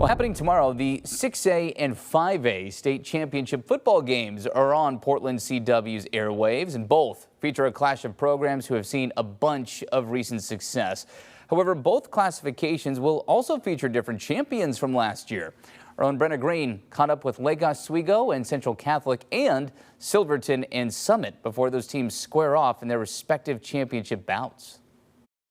Well, happening tomorrow, the 6A and 5A state championship football games are on Portland CW's airwaves, and both feature a clash of programs who have seen a bunch of recent success. However, both classifications will also feature different champions from last year. Our own Brenna Green caught up with Lake Oswego and Central Catholic and Silverton and Summit before those teams square off in their respective championship bouts.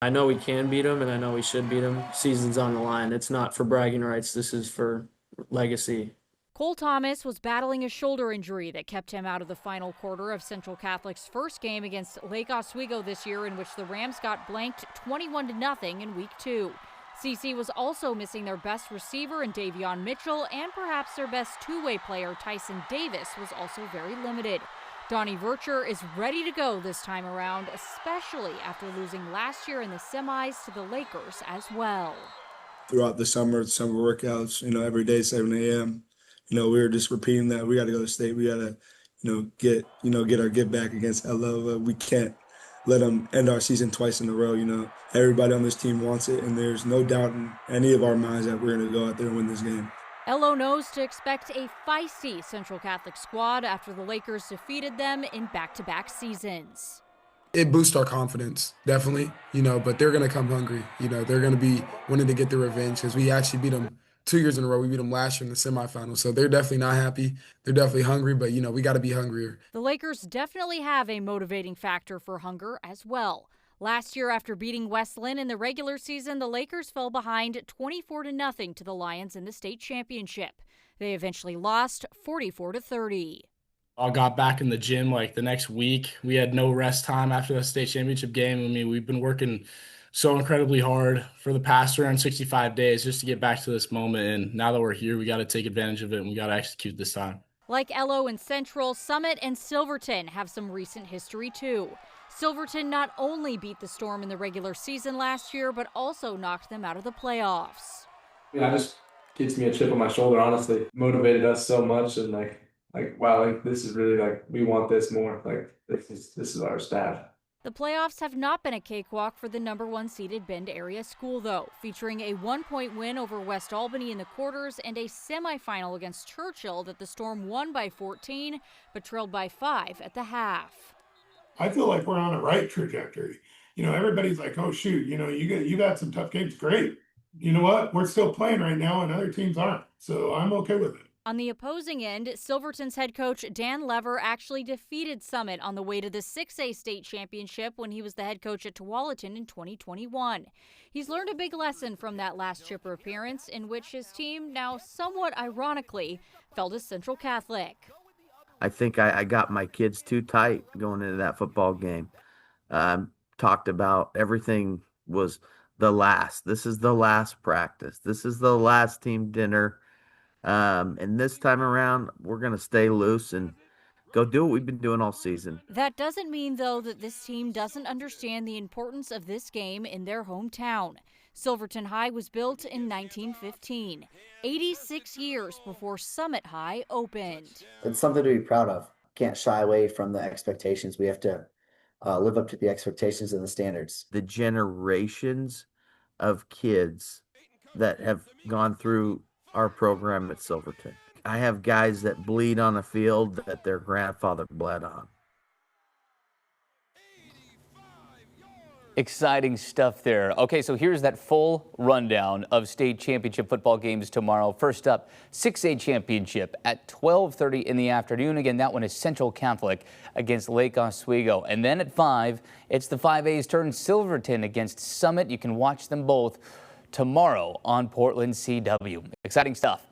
I know we can beat them, and I know we should beat them. Season's on the line. It's not for bragging rights. This is for legacy. Cole Thomas was battling a shoulder injury that kept him out of the final quarter of Central Catholic's first game against Lake Oswego this year, in which the Rams got blanked 21-0 in Week 2. CC was also missing their best receiver in Davion Mitchell, and perhaps their best two-way player, Tyson Davis, was also very limited. Donnie Vercher is ready to go this time around, especially after losing last year in the semis to the Lakers as well. Throughout the summer workouts, every day, 7 a.m., we were just repeating that we got to go to state. We got to, get our get back against LO. We can't let them end our season twice in a row. Everybody on this team wants it, and there's no doubt in any of our minds that we're going to go out there and win this game. LO knows to expect a feisty Central Catholic squad after the Lakers defeated them in back-to-back seasons. It boosts our confidence, definitely, but they're going to come hungry. They're going to be wanting to get their revenge because we actually beat them 2 years in a row. We beat them last year in the semifinals, so they're definitely not happy. They're definitely hungry, but, we got to be hungrier. The Lakers definitely have a motivating factor for hunger as well. Last year, after beating West Linn in the regular season, the Lakers fell behind 24-0 to the Lions in the state championship. They eventually lost 44-30. I got back in the gym like the next week. We had no rest time after the state championship game. I mean, we've been working so incredibly hard for the past 365 days just to get back to this moment. And now that we're here, we got to take advantage of it, and we got to execute this time. Like LO and Central, Summit and Silverton have some recent history too. Silverton not only beat the Storm in the regular season last year, but also knocked them out of the playoffs. That just gets me a chip on my shoulder, honestly. Motivated us so much, and wow, this is really we want this more. This is our staff. The playoffs have not been a cakewalk for the #1 seeded Bend area school, though, featuring a 1-point win over West Albany in the quarters and a semifinal against Churchill that the Storm won by 14, but trailed by 5 at the half. I feel like we're on a right trajectory. Everybody's like, oh, shoot, you got some tough games. Great. You know what? We're still playing right now, and other teams aren't. So I'm okay with it. On the opposing end, Silverton's head coach Dan Lever actually defeated Summit on the way to the 6A state championship when he was the head coach at Tualatin in 2021. He's learned a big lesson from that last Chipper appearance, in which his team, now somewhat ironically, fell to Central Catholic. I think I got my kids too tight going into that football game. Talked about everything was the last. This is the last practice. This is the last team dinner. And this time around, we're going to stay loose and go do what we've been doing all season. That doesn't mean, though, that this team doesn't understand the importance of this game in their hometown. Silverton High was built in 1915, 86 years before Summit High opened. It's something to be proud of. Can't shy away from the expectations. We have to live up to the expectations and the standards. The generations of kids that have gone through our program at Silverton. I have guys that bleed on a field that their grandfather bled on. Exciting stuff there. Okay, so here's that full rundown of state championship football games tomorrow. First up, 6A championship at 12:30 in the afternoon. Again, that one is Central Catholic against Lake Oswego. And then at 5, it's the 5A's turn, Silverton against Summit. You can watch them both tomorrow on Portland CW. Exciting stuff.